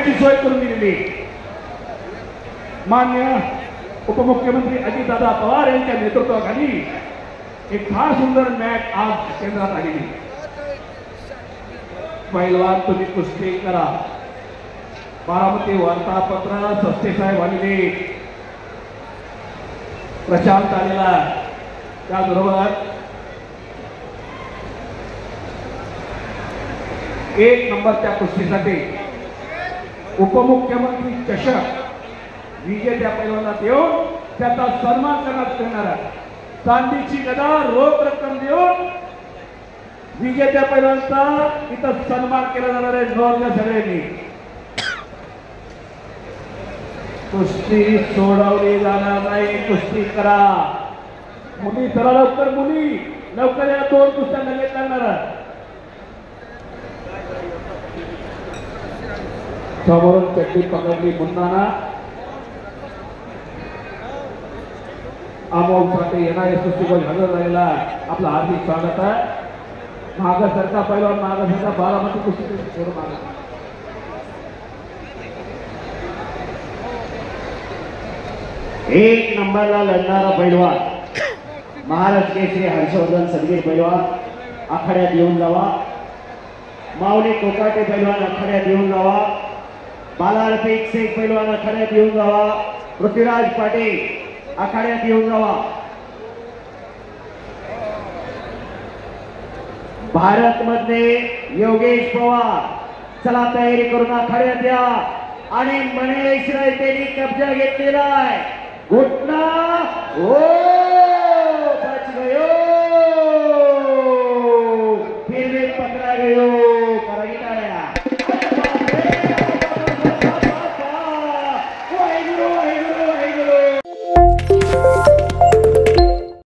पाण्याची सोय करून दिलेली. मान्य उपमुख्यमंत्री अजितदादा पवार यांच्या नेतृत्वाखाली एक फार सुंदर मॅच आज केंद्रात आलेली. पहिलवान तुम्ही कुस्ती करा. बारामती वार्तापत्र सस्ते साहेब आलेले, प्रशांत आलेला, त्याबरोबर एक नंबरच्या कुस्तीसाठी उपमुख्यमंत्री चषक विजेत्या पैलवानांना देऊन त्याचा सन्मान करण्यात येणार आहे. चांदीची गदा रोख रक्कम देऊन विजेत्या पैलवानांचा इथं सन्मान केला जाणार आहे. नोंद सगळ्यांनी. कुस्ती सोडवली जाणार नाही. कुस्ती करा मुली. चला लवकर मुली, लवकर या. 2 कुस्त्या लगेच लागणार. समोरून चड्डी पकडली मुन्नाना. अमोल साठी येणारे कुस्तीपटू हजर राहिला. आपलं हार्दिक स्वागत आहे. महागसरका पैलवान, महागसरका बारामती कुस्ती मागा. एक नंबरला लढणारा पैलवान महाराष्ट्र केसरी हर्षवर्धन सदगीर पैलवान आखाड्यात येऊन जावा. माऊली कोकाटे पैलवान आखाड्यात येऊन जावा. बालारफिक शेख पैलवान आखाड्यात येऊन जावा. पृथ्वीराज पाटील आखाड्यात येऊन जावा. भारत मधले योगेश पवार चला तयारी करून आखाड्यात या. आणि मनेश रायतेनी कब्जा घेतलेला आहे. घुटना